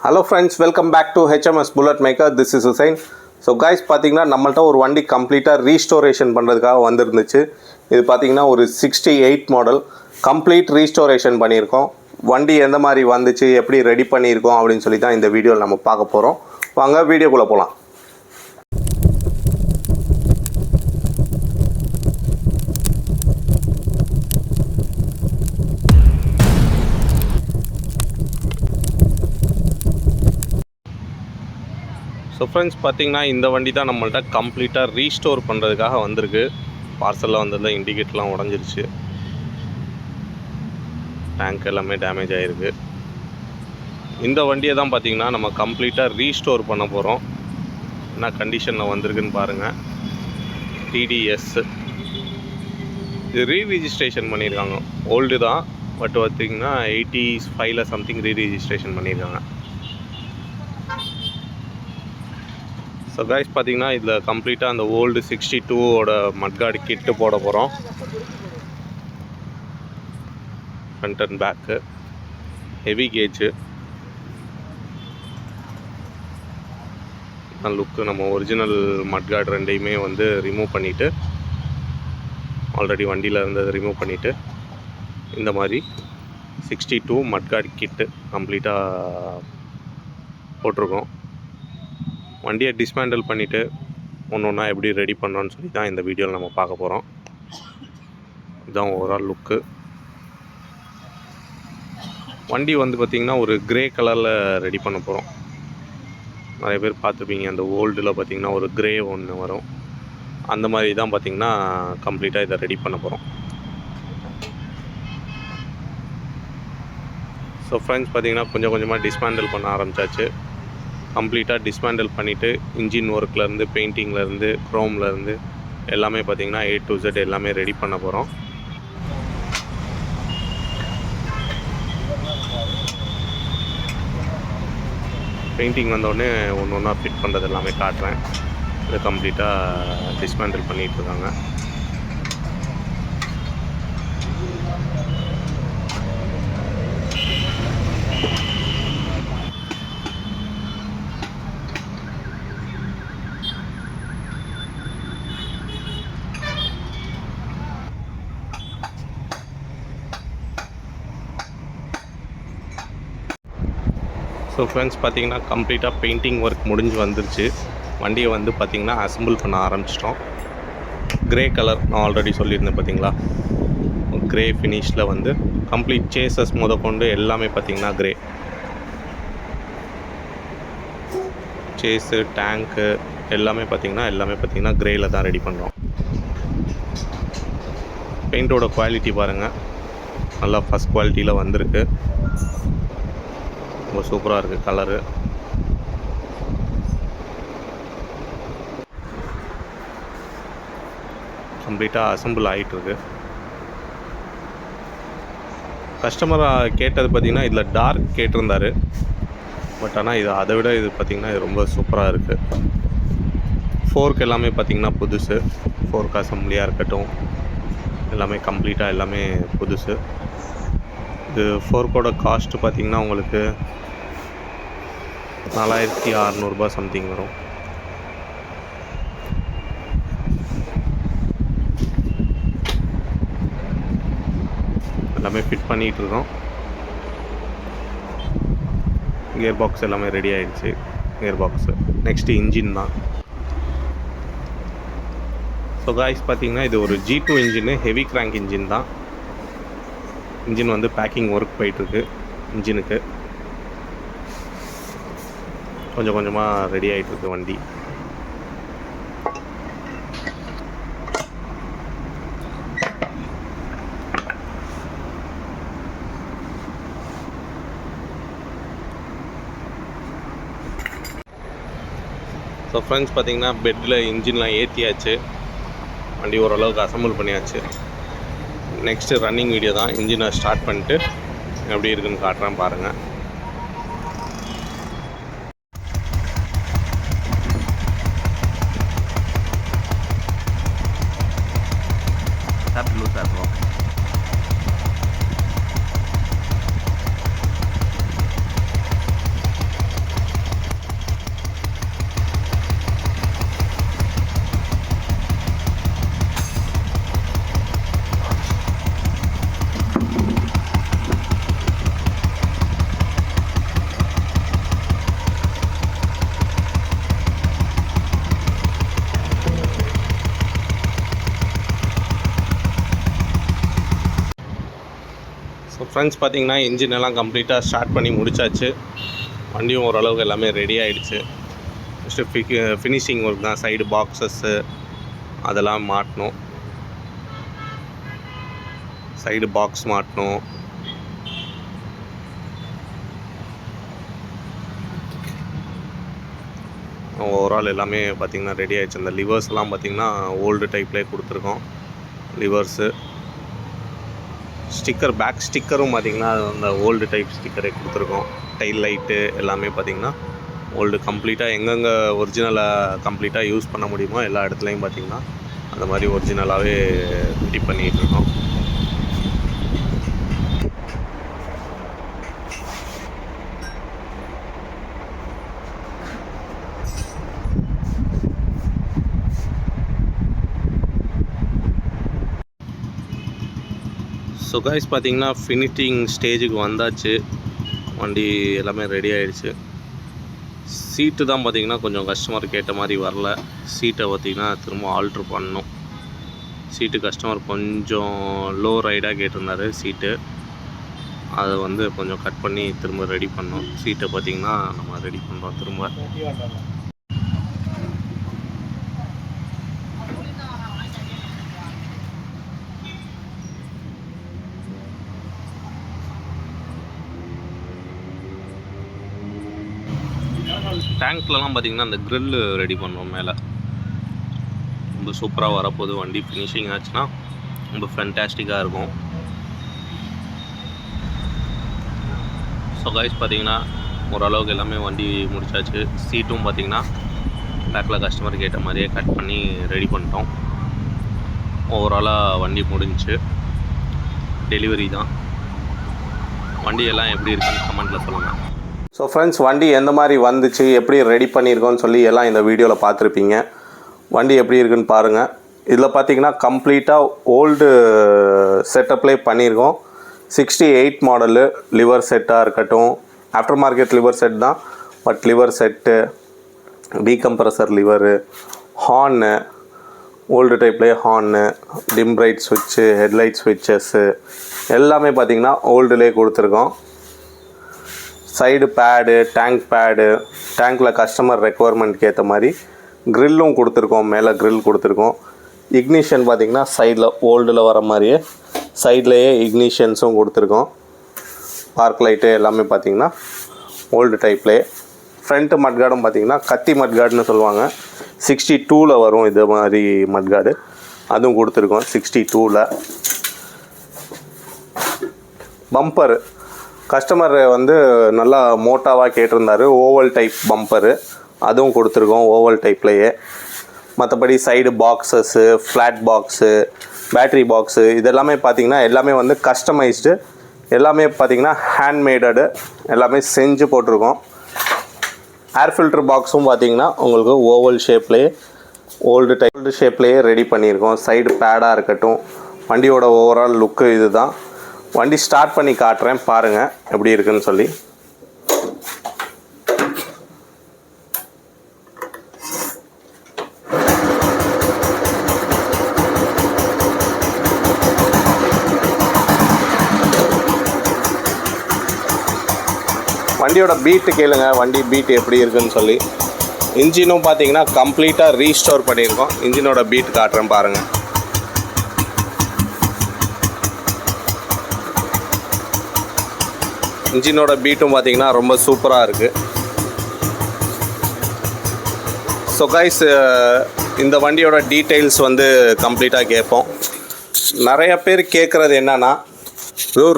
Hello friends, welcome back to HMS bullet maker. This is Hussain. So guys, பார்த்தீங்கன்னா நம்மள்ட்ட ஒரு வண்டி கம்ப்ளீட்டாக ரீஸ்டோரேஷன் பண்ணுறதுக்காக வந்துருந்துச்சு. இது பார்த்தீங்கன்னா ஒரு 68 மாடல் கம்ப்ளீட் ரீஸ்டோரேஷன் பண்ணியிருக்கோம். வண்டி எந்த மாதிரி வந்துச்சு, எப்படி ரெடி பண்ணியிருக்கோம் அப்படின்னு சொல்லி தான் இந்த வீடியோவில் நம்ம பார்க்க போகிறோம். வாங்க வீடியோக்குள்ளே போகலாம். ஸோ ஃப்ரெண்ட்ஸ், பார்த்திங்கன்னா இந்த வண்டி தான் நம்மள்ட்ட கம்ப்ளீட்டாக ரீஸ்டோர் பண்ணுறதுக்காக வந்திருக்கு. பார்சலில் வந்ததில் இண்டிகேட்டர்லாம் உடஞ்சிருச்சு, டேங்க் எல்லாமே டேமேஜ் ஆகிருக்கு. இந்த வண்டியை தான் பார்த்திங்கன்னா நம்ம கம்ப்ளீட்டாக ரீஸ்டோர் பண்ண போகிறோம். என்ன கண்டிஷனில் வந்திருக்குன்னு பாருங்கள். டிடிஎஸ் இது ரீரிஜிஸ்ட்ரேஷன் பண்ணியிருக்காங்க. ஓல்டு தான், பட் பார்த்திங்கன்னா 85 சம்திங் ரீரிஜிஸ்ட்ரேஷன் பண்ணியிருக்காங்க. ஸோ கைஸ், பார்த்திங்கன்னா இதில் கம்ப்ளீட்டாக அந்த ஓல்டு 62ஓட மட்கார்டு கிட்டு போட போகிறோம். Front and back heavy gauge look. நம்ம ஒரிஜினல் மட்கார்டு ரெண்டையுமே வந்து ரிமூவ் பண்ணிவிட்டு, ஆல்ரெடி வண்டியில் இருந்ததை ரிமூவ் பண்ணிவிட்டு இந்த மாதிரி 62 மட்கார்டு கிட்டு கம்ப்ளீட்டாக போட்டிருக்கோம். வண்டியை டிஸ்மேண்டில் பண்ணிவிட்டு ஒன்று ஒன்றா எப்படி ரெடி பண்ணுறோன்னு சொல்லி தான் இந்த வீடியோவில் நம்ம பார்க்க போகிறோம். இதுதான் ஓவரால் லுக்கு. வண்டி வந்து பார்த்திங்கன்னா ஒரு க்ரே கலரில் ரெடி பண்ண போகிறோம். நிறைய பேர் பார்த்துருப்பீங்க, அந்த ஓல்டில் பார்த்திங்கன்னா ஒரு க்ரே ஒன்று வரும். அந்த மாதிரி தான் பார்த்திங்கன்னா கம்ப்ளீட்டாக இதை ரெடி பண்ண போகிறோம். ஸோ ஃப்ரெண்ட்ஸ், பார்த்திங்கன்னா கொஞ்சம் கொஞ்சமாக டிஸ்மேண்டில் பண்ண ஆரம்பித்தாச்சு. கம்ப்ளீட்டாக டிஸ்மேண்டில் பண்ணிவிட்டு இன்ஜின் ஒர்க்லேருந்து, பெயிண்டிங்லேருந்து, க்ரோம்லேருந்து எல்லாமே பார்த்திங்கன்னா A to Z எல்லாமே ரெடி பண்ண போகிறோம். பெயிண்டிங் வந்தோடனே ஒன்று ஒன்றா ஃபிட் பண்ணுறது எல்லாமே காட்டுறேன். இதை கம்ப்ளீட்டாக டிஸ்மேண்டில் பண்ணிகிட்ருக்காங்க. ஸோ ஃப்ரெண்ட்ஸ், பார்த்திங்கன்னா கம்ப்ளீட்டாக பெயிண்டிங் ஒர்க் முடிஞ்சு வந்துருச்சு. வண்டியை வந்து பார்த்திங்கன்னா அசம்பிள் பண்ண ஆரம்பிச்சிட்டோம். க்ரே கலர் நான் ஆல்ரெடி சொல்லியிருந்தேன் பார்த்திங்களா, க்ரே ஃபினிஷில் வந்து கம்ப்ளீட் சேசஸ் முதற்கொண்டு எல்லாமே பார்த்திங்கன்னா க்ரே. சேஸு, டேங்க்கு எல்லாமே பார்த்திங்கன்னா க்ரேயில் தான் ரெடி பண்ணுறோம். பெயிண்டோட குவாலிட்டி பாருங்கள், நல்லா ஃபஸ்ட் குவாலிட்டியில் வந்திருக்கு. ரொம்ப சூப்பராக இருக்குது கலரு. கம்ப்ளீட்டாக அசம்பிள் ஆகிட்டுருக்கு. கஸ்டமராக கேட்டது பார்த்திங்கன்னா இதில் டார்க் கேட்டிருந்தார். பட் ஆனால் இது அதை விட இது பார்த்திங்கன்னா இது ரொம்ப சூப்பராக இருக்குது. ஃபோர்க் எல்லாமே பார்த்திங்கன்னா புதுசு. ஃபோர்க் அசம்பிளியாக இருக்கட்டும், எல்லாமே கம்ப்ளீட்டாக எல்லாமே புதுசு. இது ஃபோர்க்கோட காஸ்ட்டு பார்த்திங்கன்னா உங்களுக்கு 4600 சம்திங் வரும். எல்லாமே ஃபிட் பண்ணிகிட்ருக்கோம். கியர் பாக்ஸ் எல்லாமே ரெடி ஆகிடுச்சு. கியர் பாக்ஸு நெக்ஸ்ட்டு இன்ஜின் தான். ஸோ காய்ஸ், பார்த்திங்கன்னா இது ஒரு G2 engine, heavy crank engine தான். இன்ஜின் வந்து பேக்கிங் ஒர்க் போயிட்டுருக்கு. இன்ஜினுக்கு கொஞ்சம் கொஞ்சமாக ரெடி ஆகிட்டுருக்கு வண்டி. ஸோ ஃப்ரெண்ட்ஸ், பார்த்திங்கன்னா பெட்டில் இன்ஜின்லாம் ஏற்றியாச்சு. வண்டி ஓரளவுக்கு அசம்பிள் பண்ணியாச்சு. நெக்ஸ்ட்டு ரன்னிங் வீடியோ தான். இன்ஜினை ஸ்டார்ட் பண்ணிட்டு எப்படி இருக்குன்னு காட்டுறேன் பாருங்கள். லூஸாக இருக்கும். ஃப்ரெண்ட்ஸ் பார்த்திங்கன்னா இன்ஜின் எல்லாம் கம்ப்ளீட்டாக ஸ்டார்ட் பண்ணி முடிச்சாச்சு. வண்டியும் ஓரளவுக்கு எல்லாமே ரெடி ஆகிடுச்சு. ஃபஸ்ட்டு ஃபினிஷிங் ஒர்க் தான். சைடு பாக்ஸஸ்ஸு அதெல்லாம் மாட்டணும். சைடு பாக்ஸ் மாட்டணும். ஓவரால் எல்லாமே பார்த்திங்கன்னா ரெடி ஆகிடுச்சு. அந்த லிவர்ஸ்லாம் பார்த்திங்கன்னா ஓல்டு டைப்லேயே கொடுத்துருக்கோம். லிவர்ஸு ஸ்டிக்கர், பேக் ஸ்டிக்கரும் பார்த்திங்கன்னா அந்த ஓல்டு டைப் ஸ்டிக்கரே கொடுத்துருக்கோம். டைல் லைட்டு எல்லாமே பார்த்திங்கன்னா ஓல்டு கம்ப்ளீட்டாக எங்கெங்கே ஒரிஜினலாக கம்ப்ளீட்டாக யூஸ் பண்ண முடியுமோ எல்லா இடத்துலையும் பார்த்திங்கன்னா அந்த மாதிரி ஒரிஜினலாகவே ரெடி பண்ணிகிட்ருக்கோம். ஸோ கைஸ் பார்த்திங்கன்னா ஃபினிஷிங் ஸ்டேஜுக்கு வந்தாச்சு. வண்டி எல்லாமே ரெடி ஆகிடுச்சு. சீட்டு தான் பார்த்திங்கன்னா கொஞ்சம் கஸ்டமருக்கு ஏற்ற மாதிரி வரல. சீட்டை பார்த்திங்கன்னா திரும்ப ஆல்ட்ரு பண்ணணும். சீட்டு கஸ்டமர் கொஞ்சம் லோ ரைடாக கேட்டிருந்தார் சீட்டு. அதை வந்து கொஞ்சம் கட் பண்ணி திரும்ப ரெடி பண்ணோம். சீட்டை பார்த்திங்கன்னா நம்ம ரெடி பண்ணுறோம் திரும்ப. டேங்க்லலாம் பார்த்திங்கன்னா அந்த க்ரில்லு ரெடி பண்ணுவோம். மேலே ரொம்ப சூப்பராக வரப்போகுது. வண்டி ஃபினிஷிங் ஆச்சுன்னா ரொம்ப ஃபேன்டாஸ்டிக்காக இருக்கும். ஸோ கைஸ் பார்த்திங்கன்னா ஓரளவுக்கு எல்லாமே வண்டி முடிச்சாச்சு. சீட்டும் பார்த்திங்கன்னா பேக்கில் கஸ்டமருக்கு ஏற்ற மாதிரியே கட் பண்ணி ரெடி பண்ணிட்டோம். ஓவராலாக வண்டி முடிஞ்சிச்சு. டெலிவரி தான். வண்டி எல்லாம் எப்படி இருக்குன்னு கமெண்ட்டில் சொல்லுங்கள். ஸோ ஃப்ரெண்ட்ஸ், வண்டி எந்த மாதிரி வந்துச்சு, எப்படி ரெடி பண்ணியிருக்கோன்னு சொல்லி எல்லாம் இந்த வீடியோவில் பார்த்துருப்பீங்க. வண்டி எப்படி இருக்குன்னு பாருங்கள். இதில் பார்த்தீங்கன்னா கம்ப்ளீட்டாக ஓல்டு செட்டப்லேயே பண்ணியிருக்கோம். 68 மாடலு லிவர் செட்டாக இருக்கட்டும், ஆஃப்டர் மார்க்கெட் லிவர் செட் தான். But liver set, டீகம்ப்ரஸர் liver, horn old டைப்லேயே horn, dim bright ஸ்விட்சு, headlight ஸ்விட்சஸ்ஸு எல்லாமே பார்த்திங்கன்னா ஓல்டுலேயே கொடுத்துருக்கோம். சைடு பேடு, டேங்க் பேடு, டேங்க்கில் கஸ்டமர் ரெக்குவயர்மெண்ட்க்கு ஏற்ற மாதிரி க்ரில்லும் கொடுத்துருக்கோம். மேலே க்ரில் கொடுத்துருக்கோம். இக்னிஷன் பார்த்திங்கன்னா சைடில் ஓல்டில் வர மாதிரியே சைட்லேயே இக்னிஷன்ஸும் கொடுத்துருக்கோம். பார்க் லைட்டு எல்லாமே பார்த்திங்கன்னா ஓல்டு டைப்லேயே. ஃப்ரண்ட்டு மட்கார்டும் பார்த்திங்கன்னா கத்தி மட்கார்டுன்னு சொல்லுவாங்க. 62ல் வரும் இது மாதிரி மட்கார்டு. அதுவும் கொடுத்துருக்கோம் 62ல். பம்பரு கஸ்டமர் வந்து நல்லா மோட்டாவாக கேட்டிருந்தார். ஓவல் டைப் பம்பரு அதுவும் கொடுத்துருக்கோம் ஓவல் டைப்லேயே. மற்றபடி side boxes, flat box, battery box இதெல்லாமே பார்த்திங்கன்னா எல்லாமே வந்து கஸ்டமைஸ்டு. எல்லாமே பார்த்திங்கன்னா ஹேண்ட்மேடடு எல்லாமே செஞ்சு போட்டிருக்கோம். ஏர் ஃபில்ட்ரு பாக்ஸும் பார்த்திங்கன்னா உங்களுக்கு ஓவல் ஷேப்லேயே ஓல்டு ஷேப்லேயே ரெடி பண்ணியிருக்கோம். சைடு பேடாக இருக்கட்டும். வண்டியோட ஓவரால் லுக்கு இது தான். வண்டி ஸ்டார்ட் பண்ணி காட்டுறேன் பாருங்கள் எப்படி இருக்குன்னு சொல்லி. வண்டியோட பீட்டு கேளுங்க, வண்டி பீட் எப்படி இருக்குன்னு சொல்லி. இன்ஜினும் பார்த்தீங்கன்னா கம்ப்ளீட்டாக ரீஸ்டோர் பண்ணியிருக்கோம். இன்ஜினோட பீட் காட்டுறேன் பாருங்கள். இன்ஜினோட பீட்டும் பார்த்திங்கன்னா ரொம்ப சூப்பராக இருக்குது. ஸோ கைஸ், இந்த வண்டியோட டீட்டெயில்ஸ் வந்து கம்ப்ளீட்டாக கேட்போம். நிறைய பேர் கேட்குறது என்னென்னா,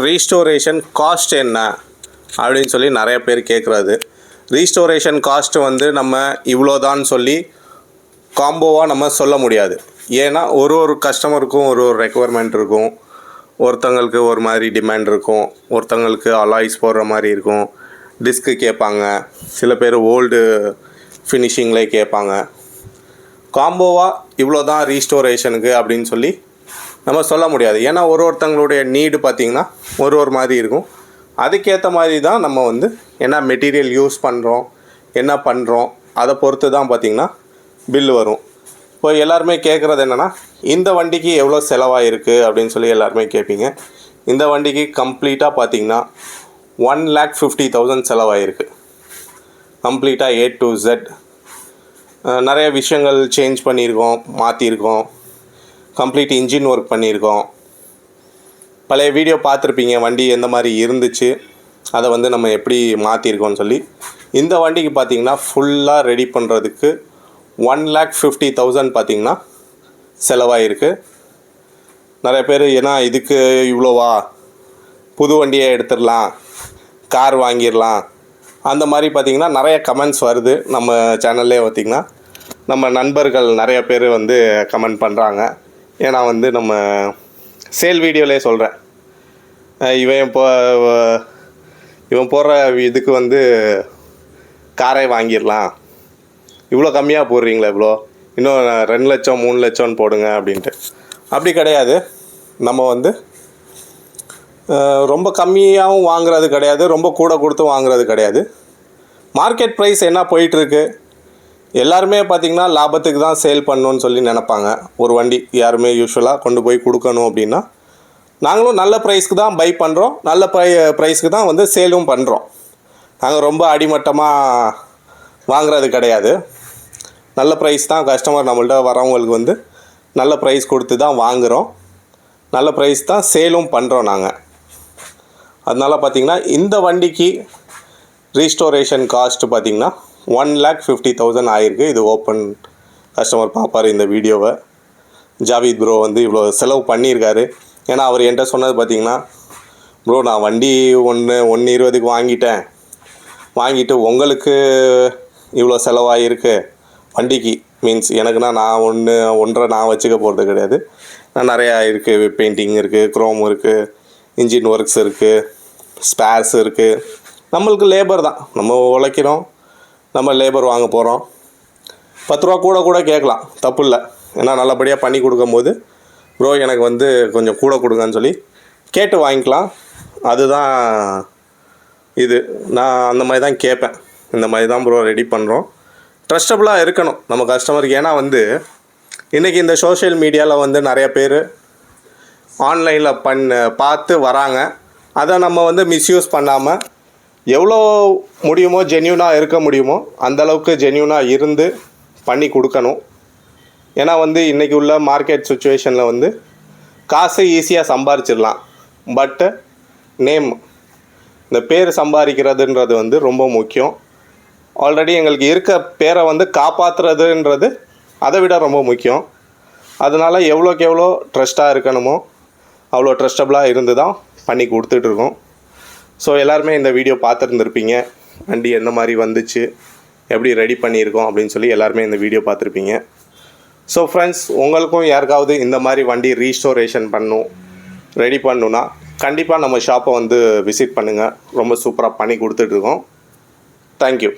ரீஸ்டோரேஷன் காஸ்ட் என்ன அப்படின்னு சொல்லி நிறைய பேர் கேட்குறது. ரீஸ்டோரேஷன் காஸ்ட்டு வந்து நம்ம இவ்வளோதான்னு சொல்லி காம்போவாக நம்ம சொல்ல முடியாது. ஏன்னா ஒரு கஸ்டமருக்கும் ஒரு ரெக்குவயர்மெண்ட் இருக்கும். ஒருத்தங்களுக்கு ஒரு மாதிரி டிமாண்ட் இருக்கும், ஒருத்தங்களுக்கு அலாய்ஸ் போடுற மாதிரி இருக்கும், டிஸ்க்கு கேட்பாங்க, சில பேர் ஓல்டு ஃபினிஷிங்லே கேட்பாங்க. காம்போவாக இவ்வளோ தான் ரீஸ்டோரேஷனுக்கு அப்படின்னு சொல்லி நம்ம சொல்ல முடியாது. ஏன்னா ஒருத்தங்களுடைய நீடு பார்த்திங்கன்னா ஒரு மாதிரி இருக்கும். அதுக்கேற்ற மாதிரி தான் நம்ம வந்து என்ன மெட்டீரியல் யூஸ் பண்ணுறோம், என்ன பண்ணுறோம், அதை பொறுத்து தான் பார்த்திங்கன்னா பில்லு வரும். இப்போ எல்லாருமே கேட்குறது என்னென்னா, இந்த வண்டிக்கு எவ்வளோ செலவாயிருக்கு அப்படின்னு சொல்லி எல்லாருமே கேட்பீங்க. இந்த வண்டிக்கு கம்ப்ளீட்டாக பார்த்தீங்கன்னா 1,50,000 செலவாயிருக்கு. கம்ப்ளீட்டாக A to Z நிறைய விஷயங்கள் சேஞ்ச் பண்ணியிருக்கோம், மாற்றிருக்கோம். கம்ப்ளீட் இன்ஜின் ஒர்க் பண்ணியிருக்கோம். பழைய வீடியோ பார்த்துருப்பீங்க, வண்டி எந்த மாதிரி இருந்துச்சு, அதை வந்து நம்ம எப்படி மாற்றிருக்கோம்னு சொல்லி. இந்த வண்டிக்கு பார்த்திங்கன்னா ஃபுல்லாக ரெடி பண்ணுறதுக்கு 1,50,000 பார்த்திங்கன்னா செலவாயிருக்கு. நிறைய பேர் ஏன்னா இதுக்கு இவ்வளோவா, புது வண்டியை எடுத்துடலாம், கார் வாங்கிடலாம், அந்த மாதிரி பார்த்திங்கன்னா நிறைய கமெண்ட்ஸ் வருது நம்ம சேனல்லே. பார்த்திங்கன்னா நம்ம நண்பர்கள் நிறைய பேர் வந்து கமெண்ட் பண்ணுறாங்க. ஏன்னா வந்து நம்ம சேல் வீடியோவிலே சொல்கிறேன், இவன் போடுற இதுக்கு வந்து காரை வாங்கிடலாம், இவ்வளோ கம்மியாக போடுறீங்களா, இவ்வளோ இன்னும் 2 லட்சம் 3 லட்சம்னு போடுங்க அப்படின்ட்டு. அப்படி கிடையாது. நம்ம வந்து ரொம்ப கம்மியாகவும் வாங்குறது கிடையாது, ரொம்ப கூட கொடுத்து வாங்குறது கிடையாது. மார்க்கெட் ப்ரைஸ் என்ன போயிட்டுருக்கு, எல்லாருமே பார்த்திங்கன்னா லாபத்துக்கு தான் சேல் பண்ணணுன்னு சொல்லி நினப்பாங்க. ஒரு வண்டி யாருமே யூஸ்வலாக கொண்டு போய் கொடுக்கணும் அப்படின்னா, நாங்களும் நல்ல ப்ரைஸ்க்கு தான் பை பண்ணுறோம், நல்ல ப்ரைஸ்க்கு தான் வந்து சேலும் பண்ணுறோம். நாங்கள் ரொம்ப அடிமட்டமாக வாங்குறது கிடையாது. நல்ல ப்ரைஸ் தான் கஸ்டமர் நம்மள்ட்ட வரவங்களுக்கு வந்து நல்ல ப்ரைஸ் கொடுத்து தான் வாங்குகிறோம், நல்ல ப்ரைஸ் தான் சேலும் பண்ணுறோம் நாங்கள். அதனால் பார்த்திங்கன்னா இந்த வண்டிக்கு ரீஸ்டோரேஷன் காஸ்ட்டு பார்த்திங்கன்னா 1,50,000 ஆகிருக்கு. இது ஓப்பன் கஸ்டமர் பார்ப்பார் இந்த வீடியோவை. ஜாவித் ப்ரோ வந்து இவ்வளோ செலவு பண்ணியிருக்காரு. ஏன்னா அவர் என்கிட்ட சொன்னது பார்த்திங்கன்னா, ப்ரோ நான் வண்டி 1,20,000 வாங்கிட்டு உங்களுக்கு இவ்வளோ செலவாகிருக்கு வண்டிக்கு. மீன்ஸ் எனக்குன்னா நான் 1.5 நான் வச்சுக்க போகிறது கிடையாது. நான் நிறையா இருக்குது, பெயிண்டிங் இருக்குது, க்ரோம் இருக்குது, இன்ஜின் ஒர்க்ஸ் இருக்குது, ஸ்பேர்ஸ் இருக்குது. நம்மளுக்கு லேபர் தான், நம்ம உழைக்கிறோம், நம்ம லேபர் வாங்க போகிறோம். 10 ரூபா கூட கேட்கலாம், தப்பு இல்லை. ஏன்னா நல்லபடியாக பண்ணி கொடுக்கும்போது ப்ரோ எனக்கு வந்து கொஞ்சம் கூட கொடுங்கன்னு சொல்லி கேட்டு வாங்கிக்கலாம். அதுதான் இது. நான் அந்த மாதிரி தான் கேட்பேன். இந்த மாதிரி தான் ப்ரோ ரெடி பண்ணுறோம். ட்ரஸ்டபுளாக இருக்கணும் நம்ம கஸ்டமருக்கு. ஏன்னா வந்து இன்றைக்கி இந்த சோஷியல் மீடியாவில் வந்து நிறைய பேர் ஆன்லைனில் பார்த்து வராங்க. அதை நம்ம வந்து மிஸ்யூஸ் பண்ணாமல் எவ்வளோ முடியுமோ, ஜென்யூனாக இருக்க முடியுமோ அந்தளவுக்கு ஜென்யூனாக இருந்து பண்ணி கொடுக்கணும். ஏன்னா வந்து இன்றைக்கி உள்ள மார்க்கெட் சுச்சுவேஷனில் வந்து காசு ஈஸியாக சம்பாரிச்சிடலாம், பட்டு நேம், இந்த பேர் சம்பாதிக்கிறதுன்றது வந்து ரொம்ப முக்கியம். ஆல்ரெடி எங்களுக்கு இருக்க பேரை வந்து காப்பாற்றுறதுன்றது அதை விட ரொம்ப முக்கியம். அதனால் எவ்வளோக்கு எவ்வளோ ட்ரஸ்ட்டாக இருக்கணுமோ அவ்வளோ ட்ரஸ்டபுளாக இருந்து தான் பண்ணி கொடுத்துட்ருக்கோம். ஸோ எல்லாருமே இந்த வீடியோ பார்த்துருந்துருப்பீங்க, வண்டி எந்த மாதிரி வந்துச்சு, எப்படி ரெடி பண்ணியிருக்கோம் அப்படின்னு சொல்லி எல்லாருமே இந்த வீடியோ பார்த்துருப்பீங்க. ஸோ ஃப்ரெண்ட்ஸ், உங்களுக்கும் யாருக்காவது இந்த மாதிரி வண்டி ரீஸ்டோரேஷன் ரெடி பண்ணணுன்னா கண்டிப்பாக நம்ம ஷாப்பை வந்து விசிட் பண்ணுங்கள். ரொம்ப சூப்பராக பண்ணி கொடுத்துட்ருக்கோம். தேங்க்யூ.